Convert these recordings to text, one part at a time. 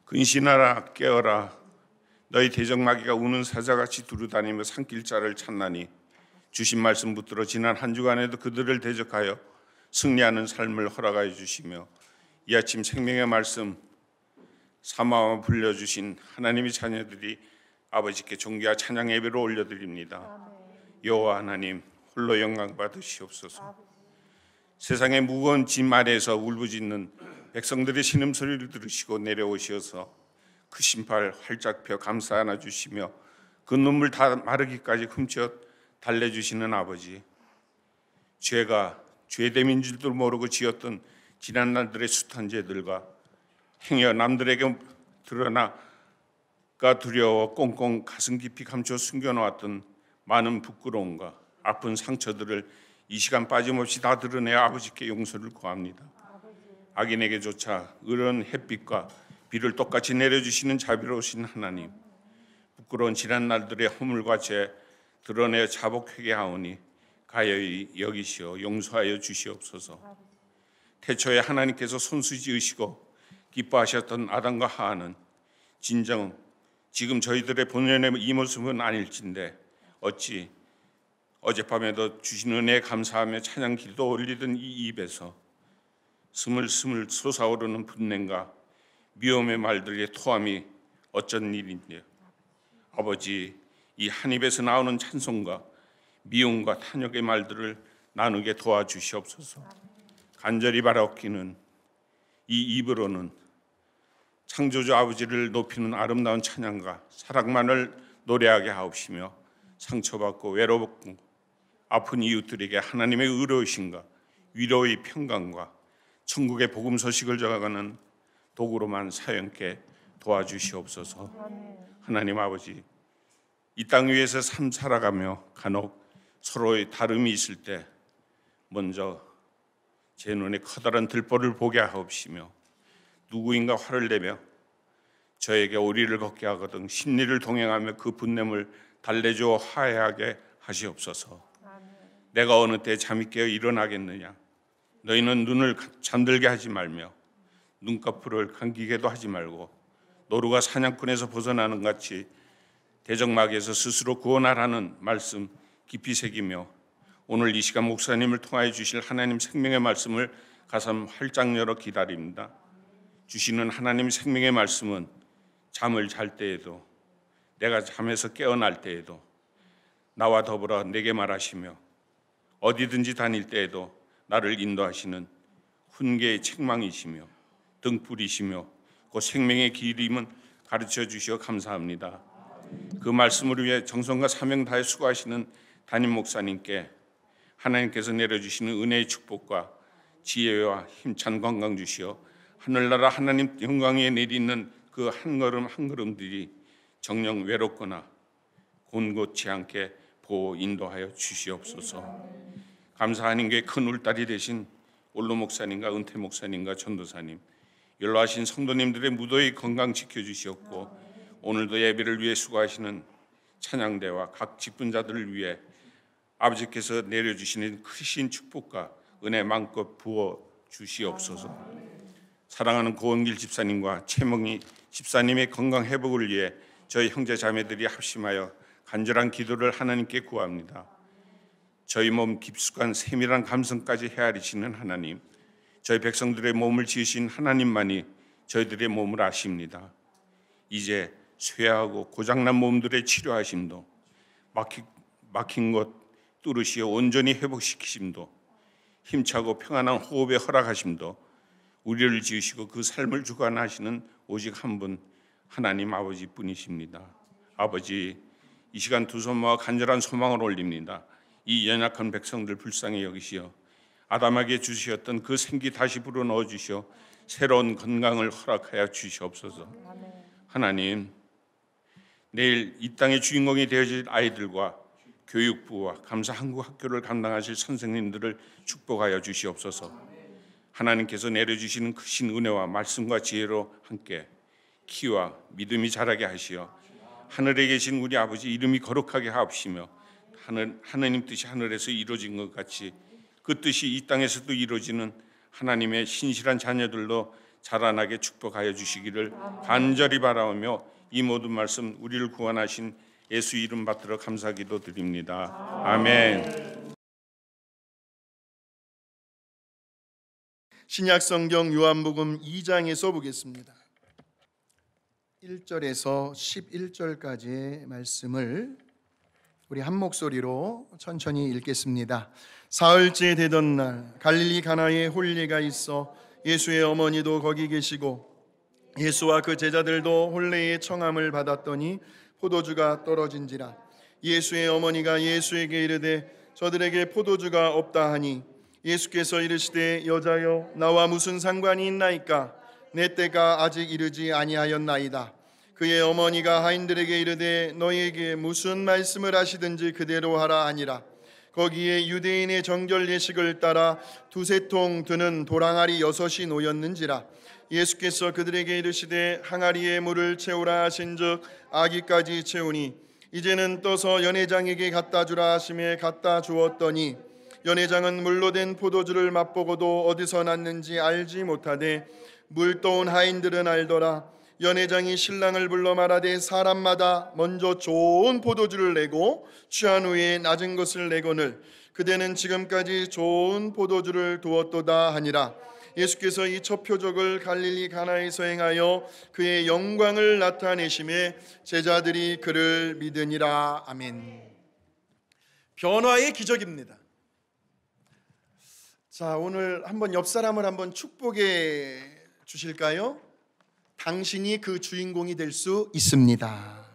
근신하라 깨어라 너희 대적마귀가 우는 사자같이 두루다니며 산길자를 찾나니 주신 말씀 붙들어 지난 한 주간에도 그들을 대적하여 승리하는 삶을 허락하여 주시며 이 아침 생명의 말씀 사모하며 불려주신 하나님의 자녀들이 아버지께 존귀와 찬양 예배로 올려드립니다. 여호와 하나님 홀로 영광 받으시옵소서. 세상의 무거운 짐 아래에서 울부짖는 백성들의 신음소리를 들으시고 내려오셔서 그 신발 활짝 펴 감싸 안아주시며 그 눈물 다 마르기까지 훔쳐 달래주시는 아버지, 죄가 죄됨인 줄도 모르고 지었던 지난 날들의 숱한 죄들과 행여 남들에게 드러나가 두려워 꽁꽁 가슴 깊이 감춰 숨겨놓았던 많은 부끄러움과 아픈 상처들을 이 시간 빠짐없이 다 드러내 아버지께 용서를 구합니다. 악인에게조차 의로운 햇빛과 비를 똑같이 내려주시는 자비로우신 하나님, 부끄러운 지난 날들의 허물과 죄 드러내 자복 회개하오니 가여이 여기시어 용서하여 주시옵소서. 태초에 하나님께서 손수지으시고 기뻐하셨던 아담과 하와는 진정 지금 저희들의 본연의 이 모습은 아닐진데 어찌 어젯밤에도 주신 은혜에 감사하며 찬양 기도 올리던 이 입에서 스물스물 솟아오르는 분냄과 미움의 말들의 토함이 어쩐 일인데요. 아버지, 이 한 입에서 나오는 찬송과 미움과 탐욕의 말들을 나누게 도와주시옵소서. 간절히 바라옵기는 이 입으로는 창조주 아버지를 높이는 아름다운 찬양과 사랑만을 노래하게 하옵시며 상처받고 외롭고 아픈 이웃들에게 하나님의 의로우신가 위로의 평강과 천국의 복음 소식을 전하는 도구로만 사용케 도와주시옵소서. 하나님 아버지, 이 땅 위에서 삶 살아가며 간혹 서로의 다름이 있을 때 먼저 제 눈에 커다란 들보를 보게 하옵시며 누구인가 화를 내며 저에게 오리를 걷게 하거든 심리를 동행하며 그 분냄을 달래주어 화해하게 하시옵소서. 내가 어느 때 잠이 깨어 일어나겠느냐. 너희는 눈을 잠들게 하지 말며 눈꺼풀을 감기게도 하지 말고 노루가 사냥꾼에서 벗어나는 같이 대적마귀에서 스스로 구원하라는 말씀 깊이 새기며 오늘 이 시간 목사님을 통하여 주실 하나님 생명의 말씀을 가슴 활짝 열어 기다립니다. 주시는 하나님 생명의 말씀은 잠을 잘 때에도 내가 잠에서 깨어날 때에도 나와 더불어 내게 말하시며 어디든지 다닐 때에도 나를 인도하시는 훈계의 책망이시며 등불이시며 그 생명의 길임은 가르쳐 주시어 감사합니다. 그 말씀을 위해 정성과 사명 다해 수고하시는 담임 목사님께 하나님께서 내려주시는 은혜의 축복과 지혜와 힘찬 건강 주시어 하늘나라 하나님 영광 위에 내리는 그 한 걸음 한 걸음들이 정녕 외롭거나 곤고치 않게 보호 인도하여 주시옵소서. 감사하는 게 큰 울타리 되신 올로 목사님과 은퇴 목사님과 전도사님, 연로하신 성도님들의 무더위 건강 지켜주시옵고 오늘도 예배를 위해 수고하시는 찬양대와 각 직분자들을 위해 아버지께서 내려주시는 크신 축복과 은혜 마음껏 부어 주시옵소서. 사랑하는 고은길 집사님과 최몽희 집사님의 건강 회복을 위해 저희 형제 자매들이 합심하여 간절한 기도를 하나님께 구합니다. 저희 몸 깊숙한 세밀한 감성까지 헤아리시는 하나님, 저희 백성들의 몸을 지으신 하나님만이 저희들의 몸을 아십니다. 이제 쇠하고 고장난 몸들의 치료하심도 막힌 것 뚫으시어 온전히 회복시키심도 힘차고 평안한 호흡에 허락하심도 우리를 지으시고 그 삶을 주관하시는 오직 한 분 하나님 아버지 뿐이십니다. 아버지, 이 시간 두 손 모아 간절한 소망을 올립니다. 이 연약한 백성들 불쌍히 여기시어 아담에게 주시었던 그 생기 다시 불어넣어 주시어 새로운 건강을 허락하여 주시옵소서. 하나님, 내일 이 땅의 주인공이 되어질 아이들과 교육부와 감사 한국 학교를 감당하실 선생님들을 축복하여 주시옵소서. 하나님께서 내려주시는 크신 은혜와 말씀과 지혜로 함께 키와 믿음이 자라게 하시어 하늘에 계신 우리 아버지 이름이 거룩하게 하옵시며 하느님 뜻이 하늘에서 이루어진 것 같이 그 뜻이 이 땅에서도 이루어지는 하나님의 신실한 자녀들로 자라나게 축복하여 주시기를 간절히 바라오며 이 모든 말씀 우리를 구원하신 예수 이름 받들어 감사기도 드립니다. 아멘. 신약 성경 요한복음 2장에서 보겠습니다. 1절에서 11절까지의 말씀을 우리 한 목소리로 천천히 읽겠습니다. 사흘째 되던 날 갈릴리 가나에 혼례가 있어 예수의 어머니도 거기 계시고 예수와 그 제자들도 혼례의 청함을 받았더니 포도주가 떨어진지라. 예수의 어머니가 예수에게 이르되 저들에게 포도주가 없다 하니 예수께서 이르시되 여자여 나와 무슨 상관이 있나이까 내 때가 아직 이르지 아니하였나이다. 그의 어머니가 하인들에게 이르되 너희에게 무슨 말씀을 하시든지 그대로 하라 하니라. 거기에 유대인의 정결 예식을 따라 두세 통 드는 도랑아리 6이 놓였는지라. 예수께서 그들에게 이르시되 항아리에 물을 채우라 하신즉 아기까지 채우니 이제는 떠서 연회장에게 갖다 주라 하심에 갖다 주었더니 연회장은 물로 된 포도주를 맛보고도 어디서 났는지 알지 못하되 물 떠온 하인들은 알더라. 연회장이 신랑을 불러 말하되 사람마다 먼저 좋은 포도주를 내고 취한 후에 낮은 것을 내거늘 그대는 지금까지 좋은 포도주를 두었도다 하니라. 예수께서 이 첫 표적을 갈릴리 가나에서 행하여 그의 영광을 나타내심에 제자들이 그를 믿으니라. 아멘. 변화의 기적입니다. 자, 오늘 한번 옆 사람을 한번 축복해 주실까요? 당신이 그 주인공이 될 수 있습니다.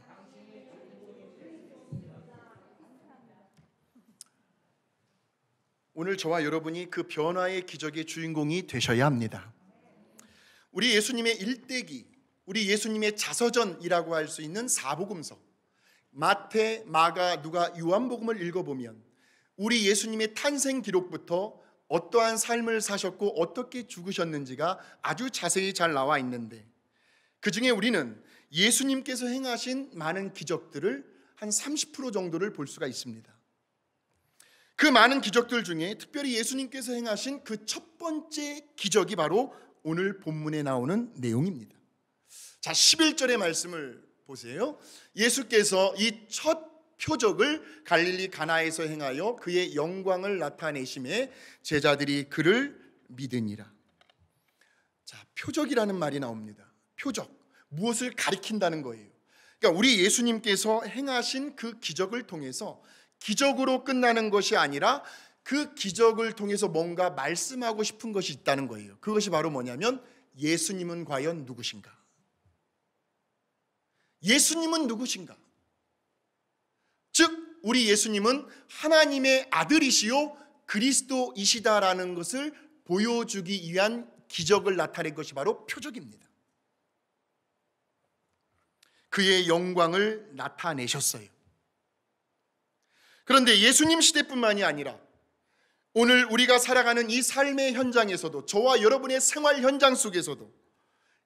오늘 저와 여러분이 그 변화의 기적의 주인공이 되셔야 합니다. 우리 예수님의 일대기, 우리 예수님의 자서전이라고 할 수 있는 사복음서 마태, 마가, 누가, 요한복음을 읽어보면 우리 예수님의 탄생 기록부터 어떠한 삶을 사셨고 어떻게 죽으셨는지가 아주 자세히 잘 나와 있는데 그 중에 우리는 예수님께서 행하신 많은 기적들을 한 30% 정도를 볼 수가 있습니다. 그 많은 기적들 중에 특별히 예수님께서 행하신 그 첫 번째 기적이 바로 오늘 본문에 나오는 내용입니다. 자, 11절의 말씀을 보세요. 예수께서 이 첫 표적을 갈릴리 가나에서 행하여 그의 영광을 나타내심에 제자들이 그를 믿으니라. 자, 표적이라는 말이 나옵니다. 표적, 무엇을 가리킨다는 거예요. 그러니까 우리 예수님께서 행하신 그 기적을 통해서 기적으로 끝나는 것이 아니라 그 기적을 통해서 뭔가 말씀하고 싶은 것이 있다는 거예요. 그것이 바로 뭐냐면 예수님은 과연 누구신가? 예수님은 누구신가? 즉 우리 예수님은 하나님의 아들이시요 그리스도이시다라는 것을 보여주기 위한 기적을 나타낸 것이 바로 표적입니다. 그의 영광을 나타내셨어요. 그런데 예수님 시대뿐만이 아니라 오늘 우리가 살아가는 이 삶의 현장에서도 저와 여러분의 생활 현장 속에서도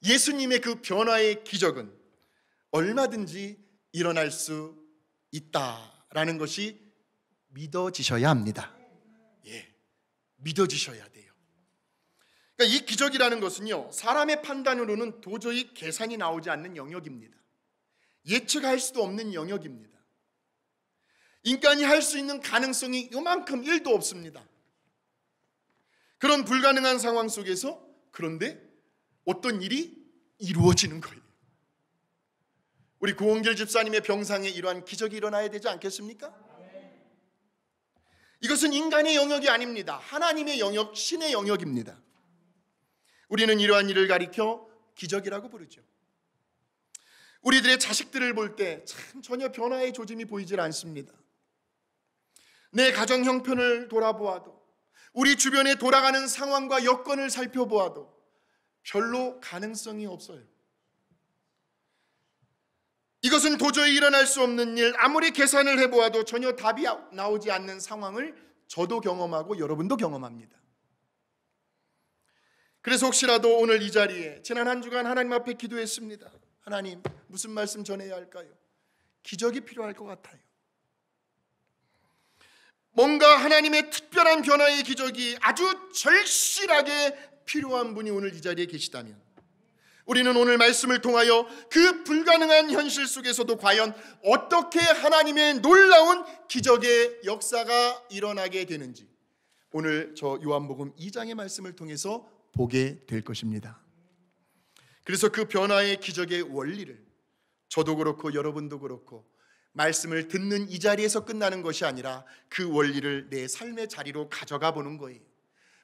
예수님의 그 변화의 기적은 얼마든지 일어날 수 있다라는 것이 믿어지셔야 합니다. 예, 믿어지셔야 돼요. 그러니까 이 기적이라는 것은요, 사람의 판단으로는 도저히 계산이 나오지 않는 영역입니다. 예측할 수도 없는 영역입니다. 인간이 할 수 있는 가능성이 요만큼 1도 없습니다. 그런 불가능한 상황 속에서 그런데 어떤 일이 이루어지는 거예요. 우리 고은길 집사님의 병상에 이러한 기적이 일어나야 되지 않겠습니까? 이것은 인간의 영역이 아닙니다. 하나님의 영역, 신의 영역입니다. 우리는 이러한 일을 가리켜 기적이라고 부르죠. 우리들의 자식들을 볼 때 참 전혀 변화의 조짐이 보이질 않습니다. 내 가정 형편을 돌아보아도 우리 주변에 돌아가는 상황과 여건을 살펴보아도 별로 가능성이 없어요. 이것은 도저히 일어날 수 없는 일, 아무리 계산을 해보아도 전혀 답이 나오지 않는 상황을 저도 경험하고 여러분도 경험합니다. 그래서 혹시라도 오늘 이 자리에 지난 한 주간 하나님 앞에 기도했습니다. 하나님, 무슨 말씀 전해야 할까요? 기적이 필요할 것 같아요. 뭔가 하나님의 특별한 변화의 기적이 아주 절실하게 필요한 분이 오늘 이 자리에 계시다면, 우리는 오늘 말씀을 통하여 그 불가능한 현실 속에서도 과연 어떻게 하나님의 놀라운 기적의 역사가 일어나게 되는지 오늘 저 요한복음 2장의 말씀을 통해서 보게 될 것입니다. 그래서 그 변화의 기적의 원리를 저도 그렇고 여러분도 그렇고 말씀을 듣는 이 자리에서 끝나는 것이 아니라 그 원리를 내 삶의 자리로 가져가 보는 거예요.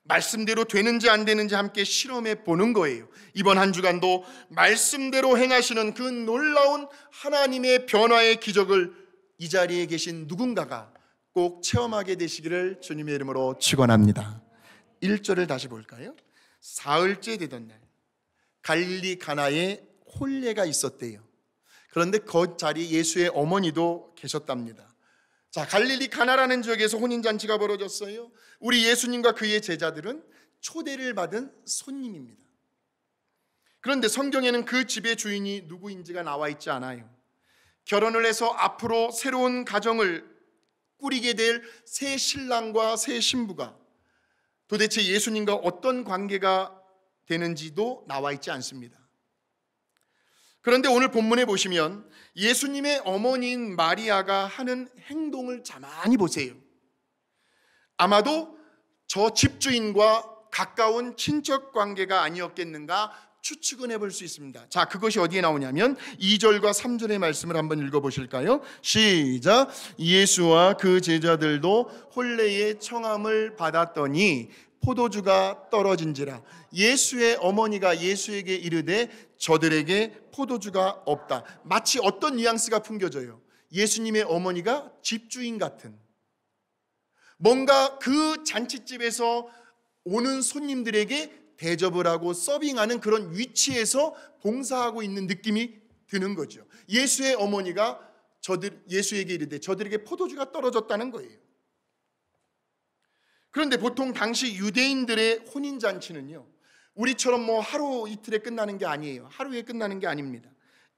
말씀대로 되는지 안 되는지 함께 실험해 보는 거예요. 이번 한 주간도 말씀대로 행하시는 그 놀라운 하나님의 변화의 기적을 이 자리에 계신 누군가가 꼭 체험하게 되시기를 주님의 이름으로 축원합니다. 1절을 다시 볼까요? 사흘째 되던 날 갈릴리 가나에 혼례가 있었대요. 그런데 그 자리에 예수의 어머니도 계셨답니다. 자, 갈릴리 가나라는 지역에서 혼인잔치가 벌어졌어요. 우리 예수님과 그의 제자들은 초대를 받은 손님입니다. 그런데 성경에는 그 집의 주인이 누구인지가 나와 있지 않아요. 결혼을 해서 앞으로 새로운 가정을 꾸리게 될 새 신랑과 새 신부가 도대체 예수님과 어떤 관계가 되는지도 나와 있지 않습니다. 그런데 오늘 본문에 보시면 예수님의 어머니인 마리아가 하는 행동을 가만히 보세요. 아마도 저 집주인과 가까운 친척 관계가 아니었겠는가 추측은 해볼 수 있습니다. 자, 그것이 어디에 나오냐면 2절과 3절의 말씀을 한번 읽어보실까요? 시작. 예수와 그 제자들도 혼례의 청함을 받았더니 포도주가 떨어진지라. 예수의 어머니가 예수에게 이르되 저들에게 포도주가 없다. 마치 어떤 뉘앙스가 풍겨져요? 예수님의 어머니가 집주인 같은, 뭔가 그 잔치집에서 오는 손님들에게 대접을 하고 서빙하는 그런 위치에서 봉사하고 있는 느낌이 드는 거죠. 예수의 어머니가 예수에게 이르되 저들에게 포도주가 떨어졌다는 거예요. 그런데 보통 당시 유대인들의 혼인잔치는요, 우리처럼 뭐 하루 이틀에 끝나는 게 아니에요. 하루에 끝나는 게 아닙니다.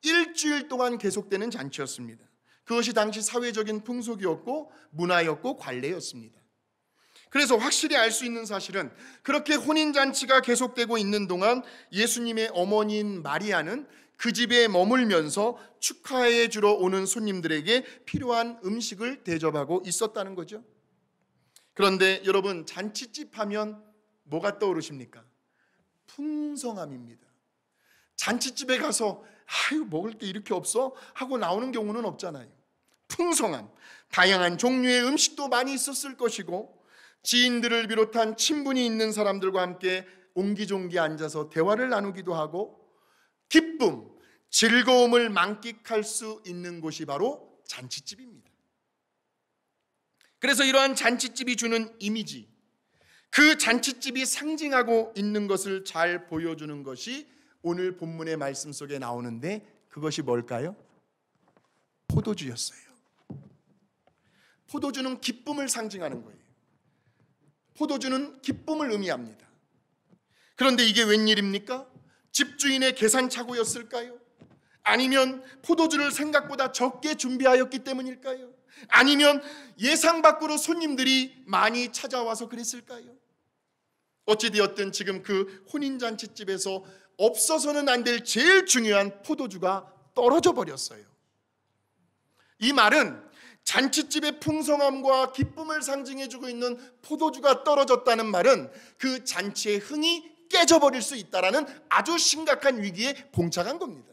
일주일 동안 계속되는 잔치였습니다. 그것이 당시 사회적인 풍속이었고 문화였고 관례였습니다. 그래서 확실히 알 수 있는 사실은 그렇게 혼인잔치가 계속되고 있는 동안 예수님의 어머니인 마리아는 그 집에 머물면서 축하해 주러 오는 손님들에게 필요한 음식을 대접하고 있었다는 거죠. 그런데 여러분, 잔치집 하면 뭐가 떠오르십니까? 풍성함입니다. 잔치집에 가서 아유 먹을 게 이렇게 없어? 하고 나오는 경우는 없잖아요. 풍성함, 다양한 종류의 음식도 많이 있었을 것이고 지인들을 비롯한 친분이 있는 사람들과 함께 옹기종기 앉아서 대화를 나누기도 하고 기쁨, 즐거움을 만끽할 수 있는 곳이 바로 잔치집입니다. 그래서 이러한 잔치집이 주는 이미지, 그 잔치집이 상징하고 있는 것을 잘 보여주는 것이 오늘 본문의 말씀 속에 나오는데 그것이 뭘까요? 포도주였어요. 포도주는 기쁨을 상징하는 거예요. 포도주는 기쁨을 의미합니다. 그런데 이게 웬일입니까? 집주인의 계산착오였을까요? 아니면 포도주를 생각보다 적게 준비하였기 때문일까요? 아니면 예상 밖으로 손님들이 많이 찾아와서 그랬을까요? 어찌되었든 지금 그 혼인잔치집에서 없어서는 안 될 제일 중요한 포도주가 떨어져 버렸어요. 이 말은 잔치집의 풍성함과 기쁨을 상징해주고 있는 포도주가 떨어졌다는 말은 그 잔치의 흥이 깨져버릴 수 있다는 아주 심각한 위기에 봉착한 겁니다.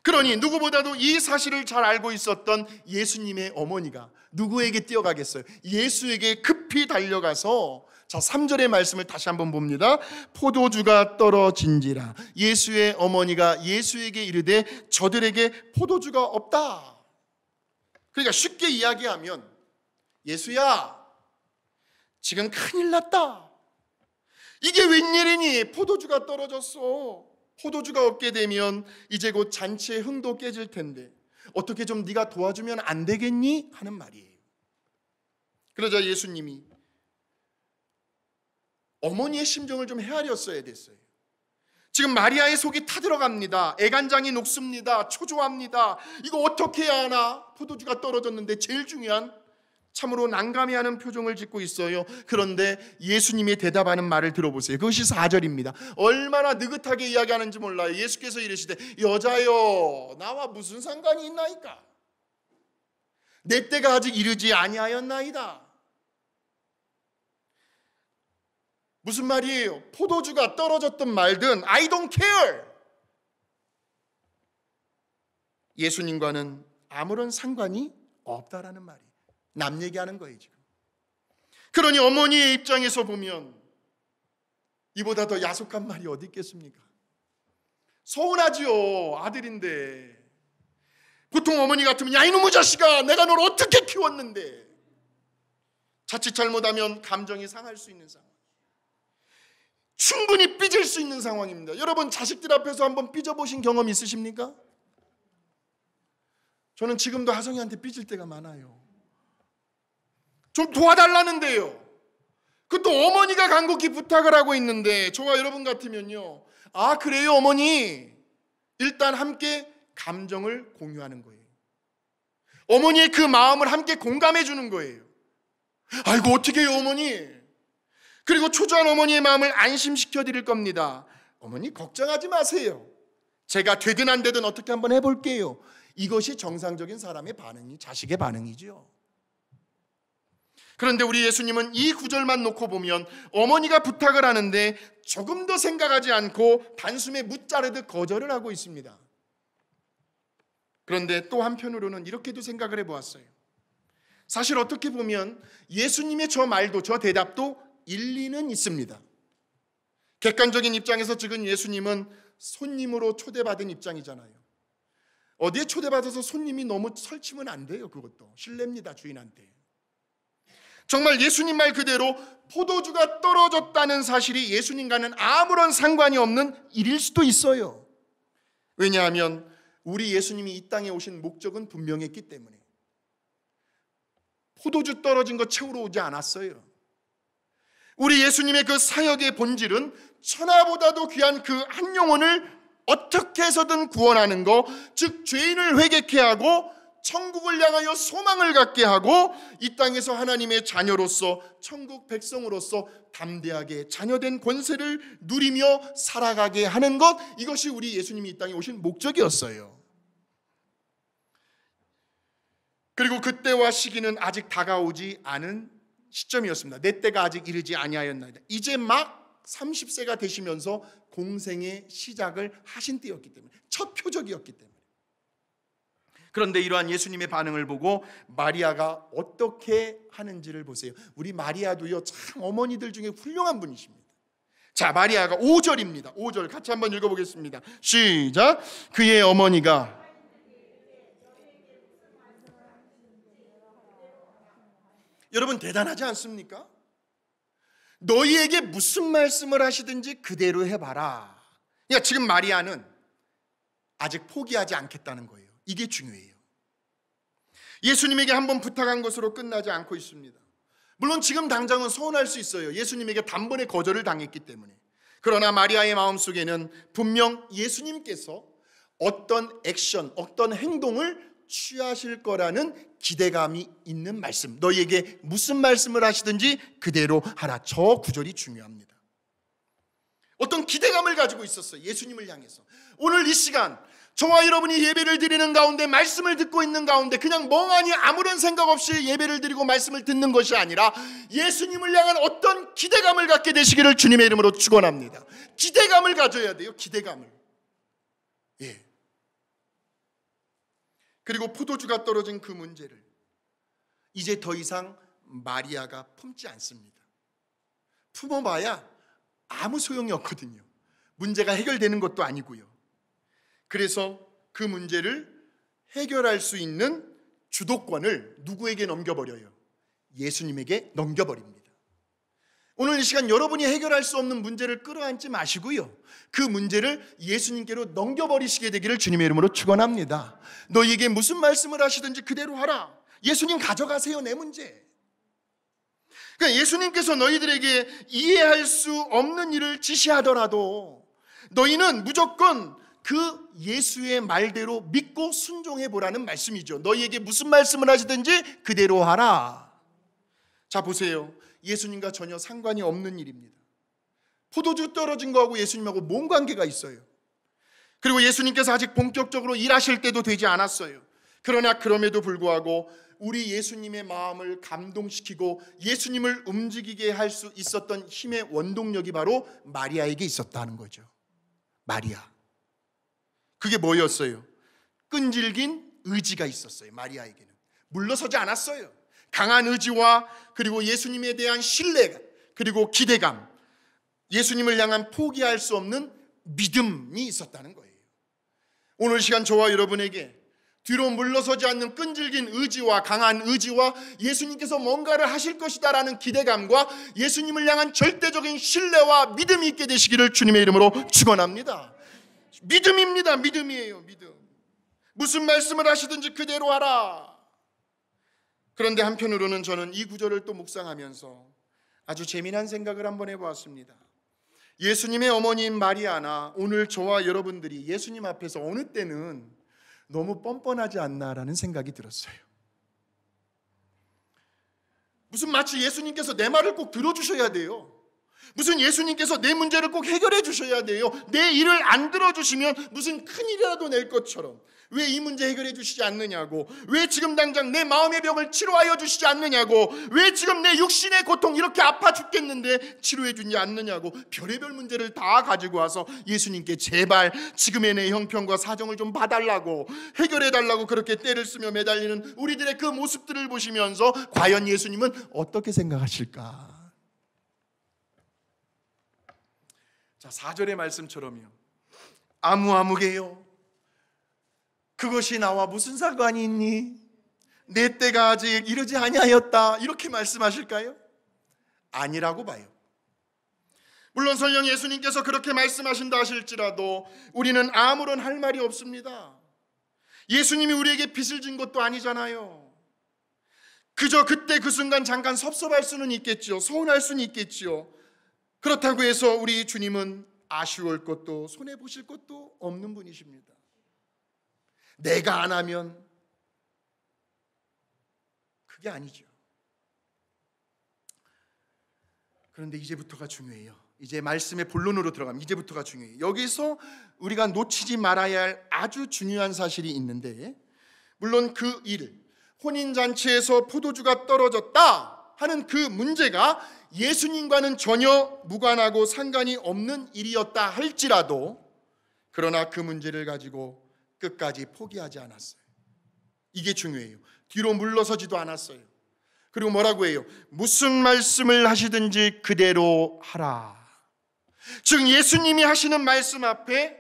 그러니 누구보다도 이 사실을 잘 알고 있었던 예수님의 어머니가 누구에게 뛰어가겠어요? 예수에게 급히 달려가서, 자 3절의 말씀을 다시 한번 봅니다. 포도주가 떨어진지라. 예수의 어머니가 예수에게 이르되 저들에게 포도주가 없다. 그러니까 쉽게 이야기하면, 예수야 지금 큰일 났다. 이게 웬일이니? 포도주가 떨어졌어. 포도주가 없게 되면 이제 곧 잔치의 흥도 깨질 텐데 어떻게 좀 네가 도와주면 안 되겠니? 하는 말이에요. 그러자 예수님이 어머니의 심정을 좀 헤아렸어야 됐어요. 지금 마리아의 속이 타들어갑니다. 애간장이 녹습니다. 초조합니다. 이거 어떻게 해야 하나? 포도주가 떨어졌는데 제일 중요한, 참으로 난감해하는 표정을 짓고 있어요. 그런데 예수님이 대답하는 말을 들어보세요. 그것이 4절입니다. 얼마나 느긋하게 이야기하는지 몰라요. 예수께서 이르시되 여자여 나와 무슨 상관이 있나이까? 내 때가 아직 이르지 아니하였나이다. 무슨 말이에요? 포도주가 떨어졌든 말든 I don't care. 예수님과는 아무런 상관이 없다라는 말이에요. 남 얘기하는 거예요 지금. 그러니 어머니의 입장에서 보면 이보다 더 야속한 말이 어디 있겠습니까? 서운하지요. 아들인데. 보통 어머니 같으면 야 이놈의 자식아 내가 널 어떻게 키웠는데. 자칫 잘못하면 감정이 상할 수 있는 상황, 충분히 삐질 수 있는 상황입니다. 여러분 자식들 앞에서 한번 삐져보신 경험 있으십니까? 저는 지금도 하성이한테 삐질 때가 많아요. 좀 도와달라는데요. 그것도 어머니가 간곡히 부탁을 하고 있는데 저와 여러분 같으면요, 아 그래요 어머니, 일단 함께 감정을 공유하는 거예요. 어머니의 그 마음을 함께 공감해 주는 거예요. 아이고 어떻게 해요 어머니. 그리고 초조한 어머니의 마음을 안심시켜 드릴 겁니다. 어머니 걱정하지 마세요. 제가 되든 안 되든 어떻게 한번 해볼게요. 이것이 정상적인 사람의 반응이, 자식의 반응이죠. 그런데 우리 예수님은 이 구절만 놓고 보면 어머니가 부탁을 하는데 조금 더 생각하지 않고 단숨에 무자르듯 거절을 하고 있습니다. 그런데 또 한편으로는 이렇게도 생각을 해보았어요. 사실 어떻게 보면 예수님의 저 말도, 저 대답도 일리는 있습니다. 객관적인 입장에서 지금 예수님은 손님으로 초대받은 입장이잖아요. 어디에 초대받아서 손님이 너무 설치면 안 돼요. 그것도 실례입니다, 주인한테. 정말 예수님 말 그대로 포도주가 떨어졌다는 사실이 예수님과는 아무런 상관이 없는 일일 수도 있어요. 왜냐하면 우리 예수님이 이 땅에 오신 목적은 분명했기 때문에. 포도주 떨어진 거 채우러 오지 않았어요. 우리 예수님의 그 사역의 본질은 천하보다도 귀한 그 한 영혼을 어떻게 해서든 구원하는 것, 즉 죄인을 회개케 하고 천국을 향하여 소망을 갖게 하고 이 땅에서 하나님의 자녀로서, 천국 백성으로서 담대하게 자녀된 권세를 누리며 살아가게 하는 것, 이것이 우리 예수님이 이 땅에 오신 목적이었어요. 그리고 그때와 시기는 아직 다가오지 않은 시점이었습니다. 내 때가 아직 이르지 아니하였나이다. 이제 막 30세가 되시면서 공생의 시작을 하신 때였기 때문에, 첫 표적이었기 때문에. 그런데 이러한 예수님의 반응을 보고 마리아가 어떻게 하는지를 보세요. 우리 마리아도요 참 어머니들 중에 훌륭한 분이십니다. 자, 마리아가 5절입니다. 5절 같이 한번 읽어보겠습니다. 시작. 그의 어머니가 여러분 대단하지 않습니까? 너희에게 무슨 말씀을 하시든지 그대로 해봐라. 그러니까 지금 마리아는 아직 포기하지 않겠다는 거예요. 이게 중요해요. 예수님에게 한번 부탁한 것으로 끝나지 않고 있습니다. 물론 지금 당장은 서운할 수 있어요. 예수님에게 단번에 거절을 당했기 때문에. 그러나 마리아의 마음속에는 분명 예수님께서 어떤 액션, 어떤 행동을 취하실 거라는 기대감이 있는 말씀, 너희에게 무슨 말씀을 하시든지 그대로 하라. 저 구절이 중요합니다. 어떤 기대감을 가지고 있었어요. 예수님을 향해서. 오늘 이 시간 저와 여러분이 예배를 드리는 가운데, 말씀을 듣고 있는 가운데 그냥 멍하니 아무런 생각 없이 예배를 드리고 말씀을 듣는 것이 아니라 예수님을 향한 어떤 기대감을 갖게 되시기를 주님의 이름으로 축원합니다. 기대감을 가져야 돼요. 기대감을. 예. 그리고 포도주가 떨어진 그 문제를 이제 더 이상 마리아가 품지 않습니다. 품어봐야 아무 소용이 없거든요. 문제가 해결되는 것도 아니고요. 그래서 그 문제를 해결할 수 있는 주도권을 누구에게 넘겨버려요? 예수님에게 넘겨버립니다. 오늘 이 시간 여러분이 해결할 수 없는 문제를 끌어안지 마시고요, 그 문제를 예수님께로 넘겨버리시게 되기를 주님의 이름으로 축원합니다. 너희에게 무슨 말씀을 하시든지 그대로 하라. 예수님 가져가세요, 내 문제. 그러니까 예수님께서 너희들에게 이해할 수 없는 일을 지시하더라도, 너희는 무조건 그 예수의 말대로 믿고 순종해 보라는 말씀이죠. 너희에게 무슨 말씀을 하시든지 그대로 하라. 자, 보세요. 예수님과 전혀 상관이 없는 일입니다. 포도주 떨어진 거하고 예수님하고 뭔 관계가 있어요? 그리고 예수님께서 아직 본격적으로 일하실 때도 되지 않았어요. 그러나 그럼에도 불구하고 우리 예수님의 마음을 감동시키고 예수님을 움직이게 할 수 있었던 힘의 원동력이 바로 마리아에게 있었다는 거죠. 마리아. 그게 뭐였어요? 끈질긴 의지가 있었어요. 마리아에게는 물러서지 않았어요. 강한 의지와 그리고 예수님에 대한 신뢰 그리고 기대감, 예수님을 향한 포기할 수 없는 믿음이 있었다는 거예요. 오늘 시간 저와 여러분에게 뒤로 물러서지 않는 끈질긴 의지와 강한 의지와 예수님께서 뭔가를 하실 것이다라는 기대감과 예수님을 향한 절대적인 신뢰와 믿음이 있게 되시기를 주님의 이름으로 축원합니다. 믿음입니다. 믿음이에요. 믿음. 무슨 말씀을 하시든지 그대로 하라. 그런데 한편으로는 저는 이 구절을 또 묵상하면서 아주 재미난 생각을 한번 해보았습니다. 예수님의 어머니인 마리아나 오늘 저와 여러분들이 예수님 앞에서 어느 때는 너무 뻔뻔하지 않나라는 생각이 들었어요. 무슨 마치 예수님께서 내 말을 꼭 들어주셔야 돼요. 무슨 예수님께서 내 문제를 꼭 해결해 주셔야 돼요. 내 일을 안 들어주시면 무슨 큰일이라도 낼 것처럼 왜 이 문제 해결해 주시지 않느냐고, 왜 지금 당장 내 마음의 병을 치료하여 주시지 않느냐고, 왜 지금 내 육신의 고통 이렇게 아파 죽겠는데 치료해 주지 않느냐고 별의별 문제를 다 가지고 와서 예수님께 제발 지금의 내 형편과 사정을 좀 봐달라고 해결해 달라고 그렇게 떼를 쓰며 매달리는 우리들의 그 모습들을 보시면서 과연 예수님은 어떻게 생각하실까? 자, 4절의 말씀처럼요. 아무개요. 그것이 나와 무슨 상관이 있니? 내 때가 아직 이르지 아니하였다. 이렇게 말씀하실까요? 아니라고 봐요. 물론 설령 예수님께서 그렇게 말씀하신다 하실지라도 우리는 아무런 할 말이 없습니다. 예수님이 우리에게 빚을 진 것도 아니잖아요. 그저 그때 그 순간 잠깐 섭섭할 수는 있겠죠. 서운할 수는 있겠죠. 그렇다고 해서 우리 주님은 아쉬울 것도 손해보실 것도 없는 분이십니다. 내가 안 하면 그게 아니죠. 그런데 이제부터가 중요해요. 이제 말씀의 본론으로 들어가면 이제부터가 중요해요. 여기서 우리가 놓치지 말아야 할 아주 중요한 사실이 있는데, 물론 그 일, 혼인잔치에서 포도주가 떨어졌다 하는 그 문제가 예수님과는 전혀 무관하고 상관이 없는 일이었다 할지라도, 그러나 그 문제를 가지고 끝까지 포기하지 않았어요. 이게 중요해요. 뒤로 물러서지도 않았어요. 그리고 뭐라고 해요? 무슨 말씀을 하시든지 그대로 하라. 즉 예수님이 하시는 말씀 앞에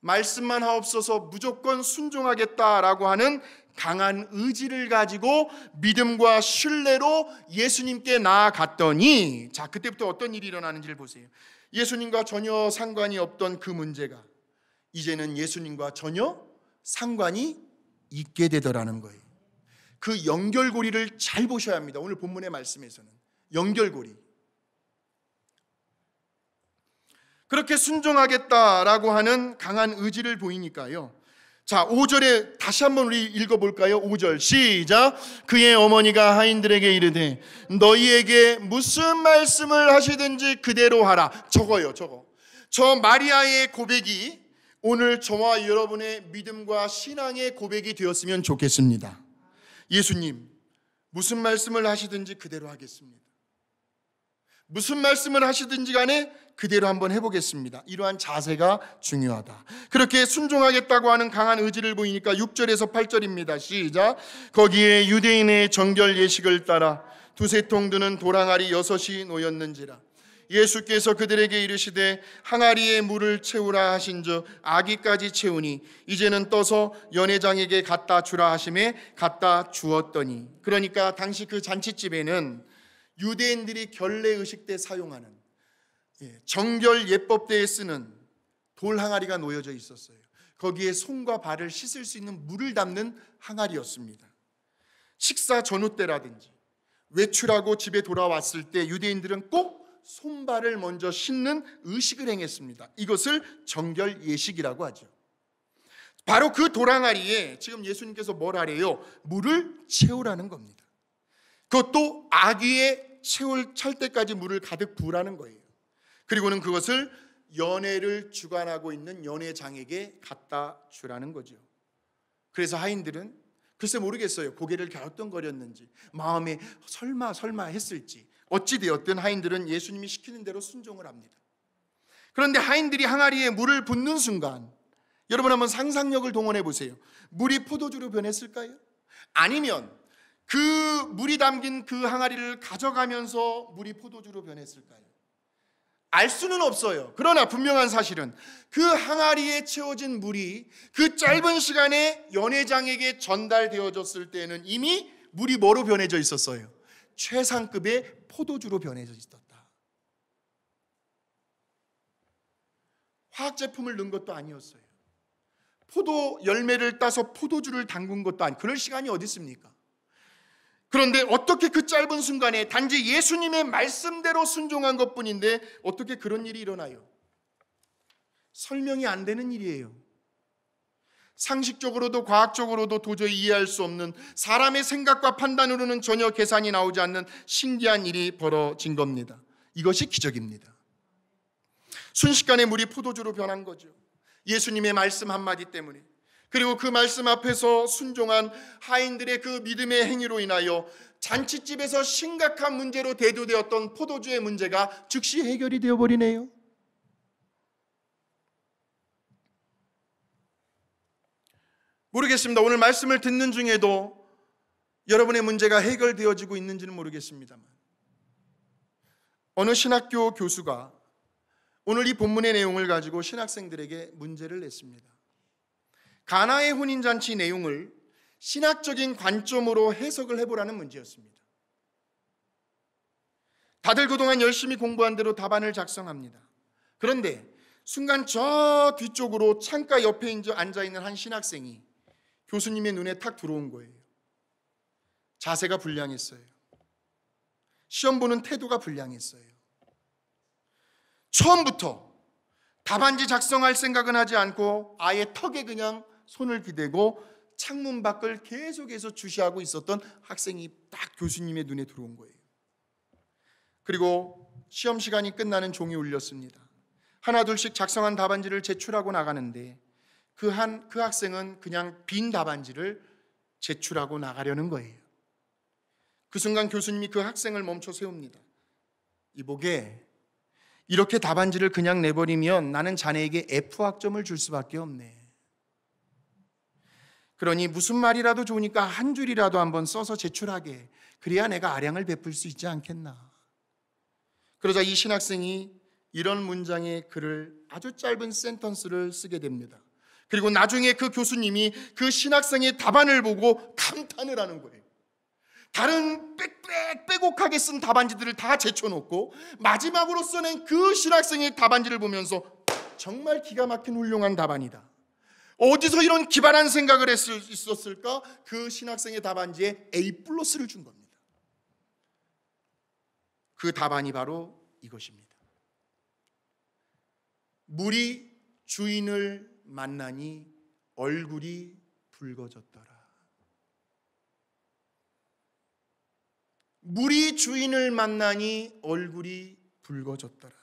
말씀만 하옵소서 무조건 순종하겠다라고 하는 강한 의지를 가지고 믿음과 신뢰로 예수님께 나아갔더니, 자, 그때부터 어떤 일이 일어나는지를 보세요. 예수님과 전혀 상관이 없던 그 문제가 이제는 예수님과 전혀 상관이 있게 되더라는 거예요. 그 연결고리를 잘 보셔야 합니다. 오늘 본문의 말씀에서는 연결고리. 그렇게 순종하겠다라고 하는 강한 의지를 보이니까요. 자, 5절에 다시 한번 우리 읽어볼까요? 5절 시작. 그의 어머니가 하인들에게 이르되 너희에게 무슨 말씀을 하시든지 그대로 하라. 저거요, 저거. 저 마리아의 고백이 오늘 저와 여러분의 믿음과 신앙의 고백이 되었으면 좋겠습니다. 예수님, 무슨 말씀을 하시든지 그대로 하겠습니다. 무슨 말씀을 하시든지 간에 그대로 한번 해보겠습니다. 이러한 자세가 중요하다. 그렇게 순종하겠다고 하는 강한 의지를 보이니까 6절에서 8절입니다. 시작. 거기에 유대인의 정결 예식을 따라 두세 통 드는 도랑아리 6이 놓였는지라. 예수께서 그들에게 이르시되 항아리에 물을 채우라 하신즉 아기까지 채우니 이제는 떠서 연회장에게 갖다 주라 하심에 갖다 주었더니. 그러니까 당시 그 잔치집에는 유대인들이 결례 의식 때 사용하는 정결 예법 때에 쓰는 돌 항아리가 놓여져 있었어요. 거기에 손과 발을 씻을 수 있는 물을 담는 항아리였습니다. 식사 전후 때라든지 외출하고 집에 돌아왔을 때 유대인들은 꼭 손발을 먼저 씻는 의식을 행했습니다. 이것을 정결 예식이라고 하죠. 바로 그 도랑아리에 지금 예수님께서 뭘 하래요? 물을 채우라는 겁니다. 그것도 아귀에 찰 때까지 물을 가득 부으라는 거예요. 그리고는 그것을 연회를 주관하고 있는 연회장에게 갖다 주라는 거죠. 그래서 하인들은 글쎄 모르겠어요. 고개를 갸우뚱거렸는지 마음에 설마 했을지 어찌되었든 하인들은 예수님이 시키는 대로 순종을 합니다. 그런데 하인들이 항아리에 물을 붓는 순간 여러분 한번 상상력을 동원해 보세요. 물이 포도주로 변했을까요? 아니면 그 물이 담긴 그 항아리를 가져가면서 물이 포도주로 변했을까요? 알 수는 없어요. 그러나 분명한 사실은 그 항아리에 채워진 물이 그 짧은 시간에 연회장에게 전달되어졌을 때는 이미 물이 뭐로 변해져 있었어요? 최상급의 포도주로 변해져 있었다. 화학 제품을 넣은 것도 아니었어요. 포도 열매를 따서 포도주를 담근 것도 아니고 그럴 시간이 어디 있습니까? 그런데 어떻게 그 짧은 순간에 단지 예수님의 말씀대로 순종한 것뿐인데 어떻게 그런 일이 일어나요? 설명이 안 되는 일이에요. 상식적으로도 과학적으로도 도저히 이해할 수 없는, 사람의 생각과 판단으로는 전혀 계산이 나오지 않는 신기한 일이 벌어진 겁니다. 이것이 기적입니다. 순식간에 물이 포도주로 변한 거죠. 예수님의 말씀 한마디 때문에. 그리고 그 말씀 앞에서 순종한 하인들의 그 믿음의 행위로 인하여 잔치집에서 심각한 문제로 대두되었던 포도주의 문제가 즉시 해결이 되어버리네요. 모르겠습니다. 오늘 말씀을 듣는 중에도 여러분의 문제가 해결되어지고 있는지는 모르겠습니다만 어느 신학교 교수가 오늘 이 본문의 내용을 가지고 신학생들에게 문제를 냈습니다. 가나의 혼인잔치 내용을 신학적인 관점으로 해석을 해보라는 문제였습니다. 다들 그동안 열심히 공부한 대로 답안을 작성합니다. 그런데 순간 저 뒤쪽으로 창가 옆에 앉아있는 한 신학생이 교수님의 눈에 탁 들어온 거예요. 자세가 불량했어요. 시험 보는 태도가 불량했어요. 처음부터 답안지 작성할 생각은 하지 않고 아예 턱에 그냥 손을 기대고 창문 밖을 계속해서 주시하고 있었던 학생이 딱 교수님의 눈에 들어온 거예요. 그리고 시험 시간이 끝나는 종이 울렸습니다. 하나 둘씩 작성한 답안지를 제출하고 나가는데 그 학생은 그냥 빈 답안지를 제출하고 나가려는 거예요. 그 순간 교수님이 그 학생을 멈춰 세웁니다. 이보게, 이렇게 답안지를 그냥 내버리면 나는 자네에게 F학점을 줄 수밖에 없네. 그러니 무슨 말이라도 좋으니까 한 줄이라도 한번 써서 제출하게. 그래야 내가 아량을 베풀 수 있지 않겠나. 그러자 이 신학생이 이런 문장의 글을, 아주 짧은 센턴스를 쓰게 됩니다. 그리고 나중에 그 교수님이 그 신학생의 답안을 보고 감탄을 하는 거예요. 다른 빼곡하게 쓴 답안지들을 다 제쳐놓고 마지막으로 써낸 그 신학생의 답안지를 보면서 정말 기가 막힌 훌륭한 답안이다. 어디서 이런 기발한 생각을 있었을까? 그 신학생의 답안지에 A+를 준 겁니다. 그 답안이 바로 이것입니다. 물이 주인을 만나니 얼굴이 붉어졌더라. 물이 주인을 만나니 얼굴이 붉어졌더라.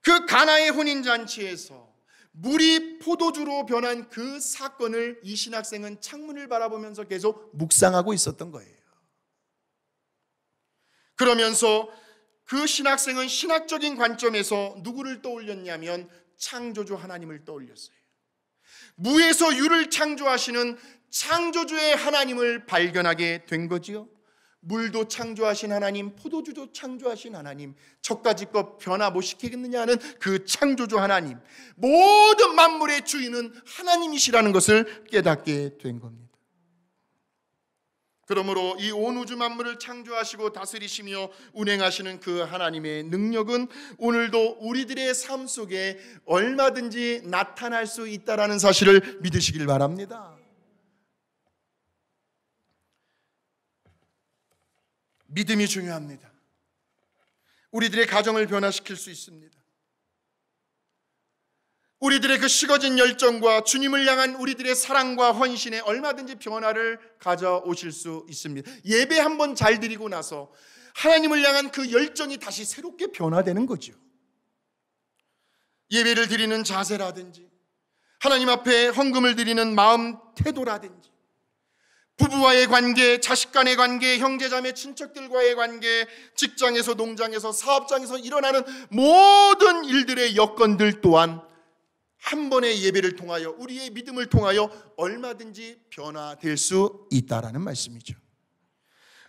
그 가나의 혼인잔치에서 물이 포도주로 변한 그 사건을 이 신학생은 창문을 바라보면서 계속 묵상하고 있었던 거예요. 그러면서 그 신학생은 신학적인 관점에서 누구를 떠올렸냐면 창조주 하나님을 떠올렸어요. 무에서 유를 창조하시는 창조주의 하나님을 발견하게 된 거지요. 물도 창조하신 하나님, 포도주도 창조하신 하나님, 저까짓 것 변화 못 시키겠느냐는 그 창조주 하나님, 모든 만물의 주인은 하나님이시라는 것을 깨닫게 된 겁니다. 그러므로 이 온 우주 만물을 창조하시고 다스리시며 운행하시는 그 하나님의 능력은 오늘도 우리들의 삶 속에 얼마든지 나타날 수 있다는 사실을 믿으시길 바랍니다. 믿음이 중요합니다. 우리들의 가정을 변화시킬 수 있습니다. 우리들의 그 식어진 열정과 주님을 향한 우리들의 사랑과 헌신에 얼마든지 변화를 가져오실 수 있습니다. 예배 한번 잘 드리고 나서 하나님을 향한 그 열정이 다시 새롭게 변화되는 거죠. 예배를 드리는 자세라든지 하나님 앞에 헌금을 드리는 마음 태도라든지 부부와의 관계, 자식 간의 관계, 형제자매 친척들과의 관계, 직장에서 농장에서 사업장에서 일어나는 모든 일들의 여건들 또한 한 번의 예배를 통하여 우리의 믿음을 통하여 얼마든지 변화될 수 있다라는 말씀이죠.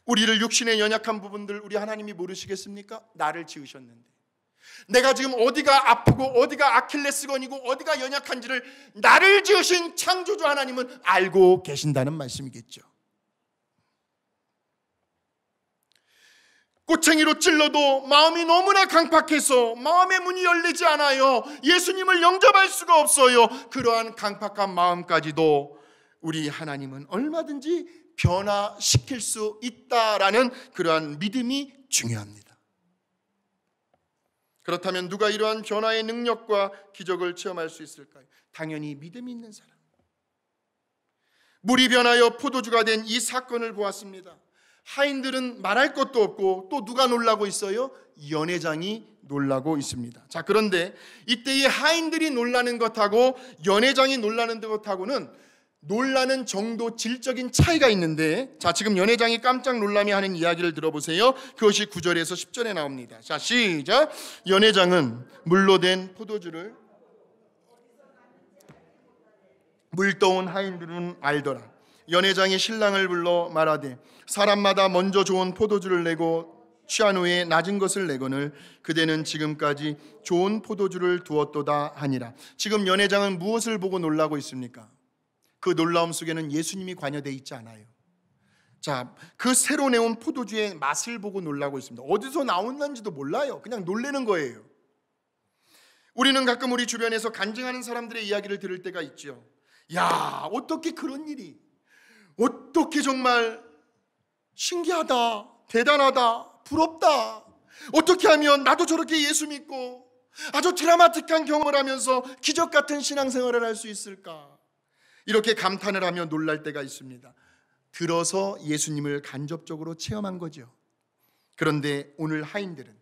우리를 육신의 연약한 부분들 우리 하나님이 모르시겠습니까? 나를 지으셨는데 내가 지금 어디가 아프고 어디가 아킬레스건이고 어디가 연약한지를 나를 지으신 창조주 하나님은 알고 계신다는 말씀이겠죠. 꼬챙이로 찔러도 마음이 너무나 강팍해서 마음의 문이 열리지 않아요. 예수님을 영접할 수가 없어요. 그러한 강팍한 마음까지도 우리 하나님은 얼마든지 변화시킬 수 있다라는 그러한 믿음이 중요합니다. 그렇다면 누가 이러한 변화의 능력과 기적을 체험할 수 있을까요? 당연히 믿음이 있는 사람. 물이 변하여 포도주가 된 이 사건을 보았습니다. 하인들은 말할 것도 없고 또 누가 놀라고 있어요? 연회장이 놀라고 있습니다. 자, 그런데 이때의 하인들이 놀라는 것하고 연회장이 놀라는 것하고는 놀라는 정도 질적인 차이가 있는데, 자, 지금 연회장이 깜짝 놀라며 하는 이야기를 들어보세요. 그것이 9절에서 10절에 나옵니다. 자, 시작. 연회장은 물로 된 포도주를 물떠온 하인들은 알더라. 연회장이 신랑을 불러 말하되 사람마다 먼저 좋은 포도주를 내고 취한 후에 낮은 것을 내거늘 그대는 지금까지 좋은 포도주를 두었도다 하니라. 지금 연회장은 무엇을 보고 놀라고 있습니까? 그 놀라움 속에는 예수님이 관여되어 있지 않아요. 자, 그 새로 내온 포도주의 맛을 보고 놀라고 있습니다. 어디서 나온는지도 몰라요. 그냥 놀라는 거예요. 우리는 가끔 우리 주변에서 간증하는 사람들의 이야기를 들을 때가 있죠. 야, 어떻게 그런 일이, 어떻게 정말 신기하다, 대단하다, 부럽다. 어떻게 하면 나도 저렇게 예수 믿고 아주 드라마틱한 경험을 하면서 기적 같은 신앙생활을 할 수 있을까? 이렇게 감탄을 하며 놀랄 때가 있습니다. 들어서 예수님을 간접적으로 체험한 거죠. 그런데 오늘 하인들은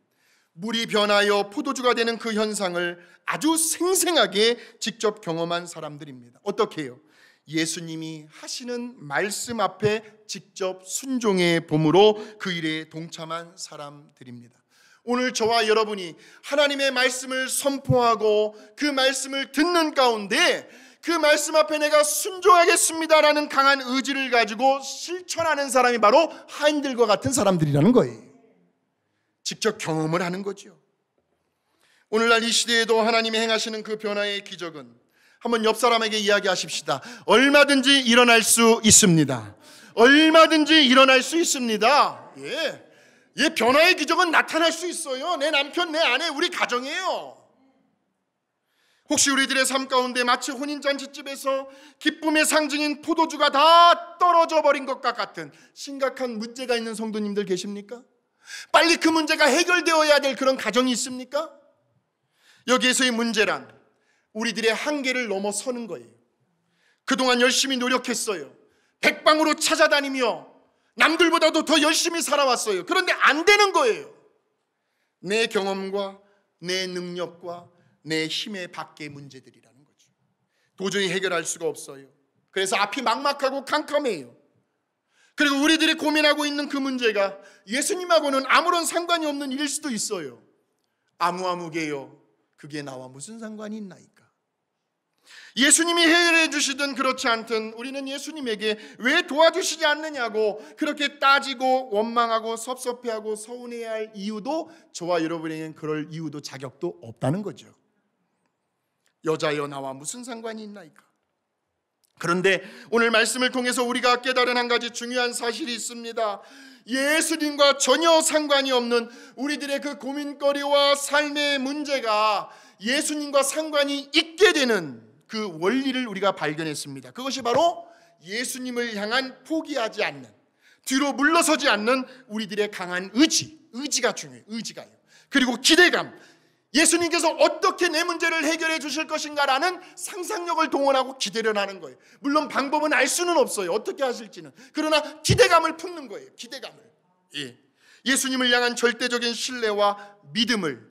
물이 변하여 포도주가 되는 그 현상을 아주 생생하게 직접 경험한 사람들입니다. 어떻게 해요? 예수님이 하시는 말씀 앞에 직접 순종의 봄으로 그 일에 동참한 사람들입니다. 오늘 저와 여러분이 하나님의 말씀을 선포하고 그 말씀을 듣는 가운데 그 말씀 앞에 내가 순종하겠습니다라는 강한 의지를 가지고 실천하는 사람이 바로 하인들과 같은 사람들이라는 거예요. 직접 경험을 하는 거죠. 오늘날 이 시대에도 하나님이 행하시는 그 변화의 기적은 한번 옆 사람에게 이야기하십시다. 얼마든지 일어날 수 있습니다. 얼마든지 일어날 수 있습니다. 예, 변화의 기적은 나타날 수 있어요. 내 남편, 내 아내, 우리 가정이에요. 혹시 우리들의 삶 가운데 마치 혼인잔치집에서 기쁨의 상징인 포도주가 다 떨어져 버린 것과 같은 심각한 문제가 있는 성도님들 계십니까? 빨리 그 문제가 해결되어야 될 그런 가정이 있습니까? 여기에서의 문제란 우리들의 한계를 넘어서는 거예요. 그동안 열심히 노력했어요. 백방으로 찾아다니며 남들보다도 더 열심히 살아왔어요. 그런데 안 되는 거예요. 내 경험과 내 능력과 내 힘의 밖의 문제들이라는 거죠. 도저히 해결할 수가 없어요. 그래서 앞이 막막하고 캄캄해요. 그리고 우리들이 고민하고 있는 그 문제가 예수님하고는 아무런 상관이 없는 일일 수도 있어요. 아무개요. 그게 나와 무슨 상관이 있나이까? 예수님이 해결해 주시든 그렇지 않든 우리는 예수님에게 왜 도와주시지 않느냐고 그렇게 따지고 원망하고 섭섭해하고 서운해야 할 이유도 저와 여러분에게는 그럴 이유도 자격도 없다는 거죠. 여자여 나와 무슨 상관이 있나이까? 그런데 오늘 말씀을 통해서 우리가 깨달은 한 가지 중요한 사실이 있습니다. 예수님과 전혀 상관이 없는 우리들의 그 고민거리와 삶의 문제가 예수님과 상관이 있게 되는 그 원리를 우리가 발견했습니다. 그것이 바로 예수님을 향한 포기하지 않는, 뒤로 물러서지 않는 우리들의 강한 의지가 중요해요. 의지가요. 그리고 기대감, 예수님께서 어떻게 내 문제를 해결해 주실 것인가라는 상상력을 동원하고 기대를 하는 거예요. 물론 방법은 알 수는 없어요. 어떻게 하실지는. 그러나 기대감을 품는 거예요. 기대감을. 예수님을 향한 절대적인 신뢰와 믿음을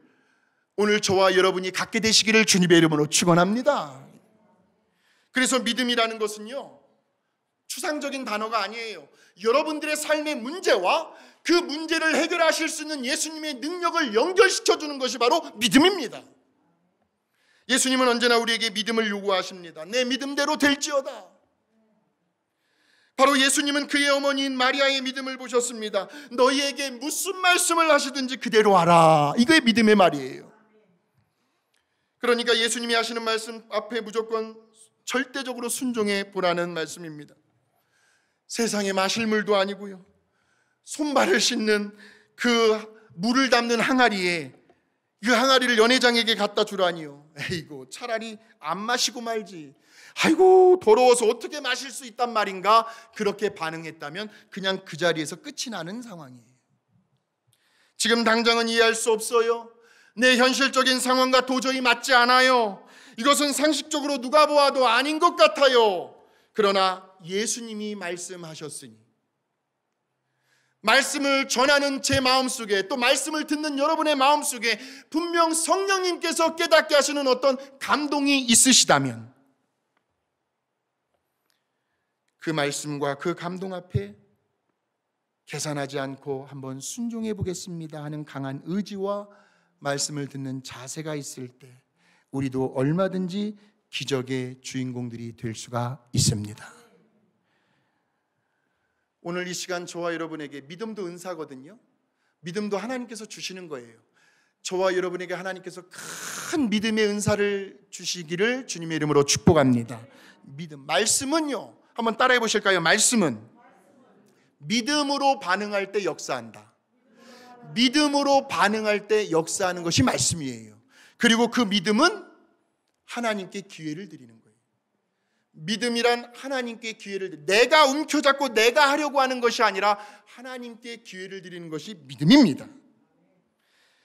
오늘 저와 여러분이 갖게 되시기를 주님의 이름으로 축원합니다. 그래서 믿음이라는 것은요, 추상적인 단어가 아니에요. 여러분들의 삶의 문제와 그 문제를 해결하실 수 있는 예수님의 능력을 연결시켜주는 것이 바로 믿음입니다. 예수님은 언제나 우리에게 믿음을 요구하십니다. 내 믿음대로 될지어다. 바로 예수님은 그의 어머니인 마리아의 믿음을 보셨습니다. 너희에게 무슨 말씀을 하시든지 그대로 하라. 이게 믿음의 말이에요. 그러니까 예수님이 하시는 말씀 앞에 무조건 절대적으로 순종해 보라는 말씀입니다. 세상에 마실 물도 아니고요, 손발을 씻는 그 물을 담는 항아리에 그 항아리를 연회장에게 갖다 주라니요. 에이고, 차라리 안 마시고 말지. 아이고, 더러워서 어떻게 마실 수 있단 말인가? 그렇게 반응했다면 그냥 그 자리에서 끝이 나는 상황이에요. 지금 당장은 이해할 수 없어요. 내 현실적인 상황과 도저히 맞지 않아요. 이것은 상식적으로 누가 보아도 아닌 것 같아요. 그러나 예수님이 말씀하셨으니, 말씀을 전하는 제 마음속에, 또 말씀을 듣는 여러분의 마음속에 분명 성령님께서 깨닫게 하시는 어떤 감동이 있으시다면 그 말씀과 그 감동 앞에 계산하지 않고 한번 순종해 보겠습니다 하는 강한 의지와 말씀을 듣는 자세가 있을 때 우리도 얼마든지 기적의 주인공들이 될 수가 있습니다. 오늘 이 시간 저와 여러분에게 믿음도 은사거든요. 믿음도 하나님께서 주시는 거예요. 저와 여러분에게 하나님께서 큰 믿음의 은사를 주시기를 주님의 이름으로 축복합니다. 믿음, 말씀은요, 한번 따라해 보실까요? 말씀은 믿음으로 반응할 때 역사한다. 믿음으로 반응할 때 역사하는 것이 말씀이에요. 그리고 그 믿음은 하나님께 기회를 드리는 거예요. 믿음이란 하나님께 기회를, 내가 움켜잡고 내가 하려고 하는 것이 아니라 하나님께 기회를 드리는 것이 믿음입니다.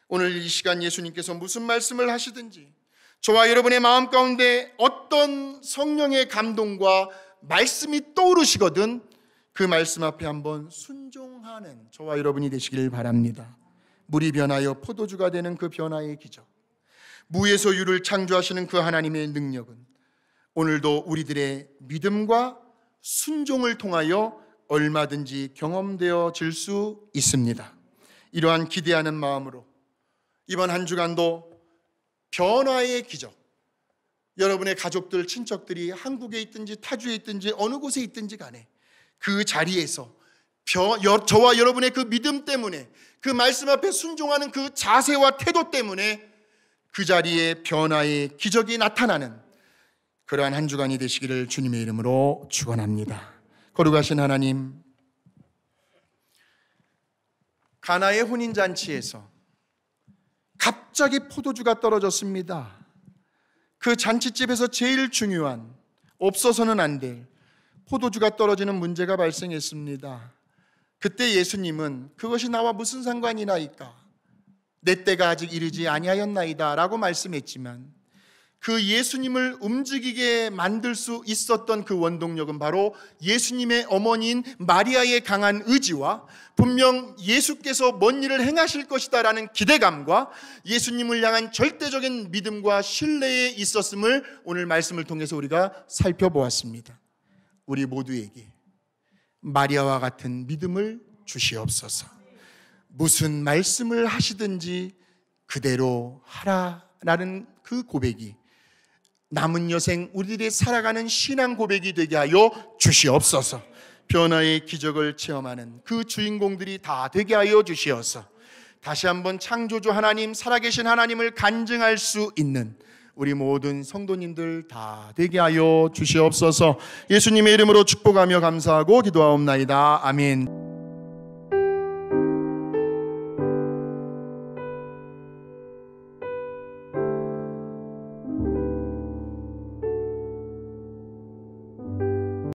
오늘 이 시간 예수님께서 무슨 말씀을 하시든지 저와 여러분의 마음 가운데 어떤 성령의 감동과 말씀이 떠오르시거든 그 말씀 앞에 한번 순종하는 저와 여러분이 되시길 바랍니다. 물이 변하여 포도주가 되는 그 변화의 기적, 무에서 유를 창조하시는 그 하나님의 능력은 오늘도 우리들의 믿음과 순종을 통하여 얼마든지 경험되어질 수 있습니다. 이러한 기대하는 마음으로 이번 한 주간도 변화의 기적, 여러분의 가족들, 친척들이 한국에 있든지 타주에 있든지 어느 곳에 있든지 간에 그 자리에서 저와 여러분의 그 믿음 때문에, 그 말씀 앞에 순종하는 그 자세와 태도 때문에 그 자리에 변화의 기적이 나타나는 그러한 한 주간이 되시기를 주님의 이름으로 축원합니다. 거룩하신 하나님, 가나의 혼인잔치에서 갑자기 포도주가 떨어졌습니다. 그 잔치집에서 제일 중요한, 없어서는 안 될 포도주가 떨어지는 문제가 발생했습니다. 그때 예수님은 그것이 나와 무슨 상관이나이까, 내 때가 아직 이르지 아니하였나이다 라고 말씀했지만 그 예수님을 움직이게 만들 수 있었던 그 원동력은 바로 예수님의 어머니인 마리아의 강한 의지와 분명 예수께서 뭔 일을 행하실 것이다 라는 기대감과 예수님을 향한 절대적인 믿음과 신뢰에 있었음을 오늘 말씀을 통해서 우리가 살펴보았습니다. 우리 모두에게 마리아와 같은 믿음을 주시옵소서. 무슨 말씀을 하시든지 그대로 하라라는 그 고백이 남은 여생 우리들이 살아가는 신앙 고백이 되게 하여 주시옵소서. 변화의 기적을 체험하는 그 주인공들이 다 되게 하여 주시옵소서. 다시 한번 창조주 하나님, 살아계신 하나님을 간증할 수 있는 우리 모든 성도님들 다 되게 하여 주시옵소서. 예수님의 이름으로 축복하며 감사하고 기도하옵나이다. 아멘.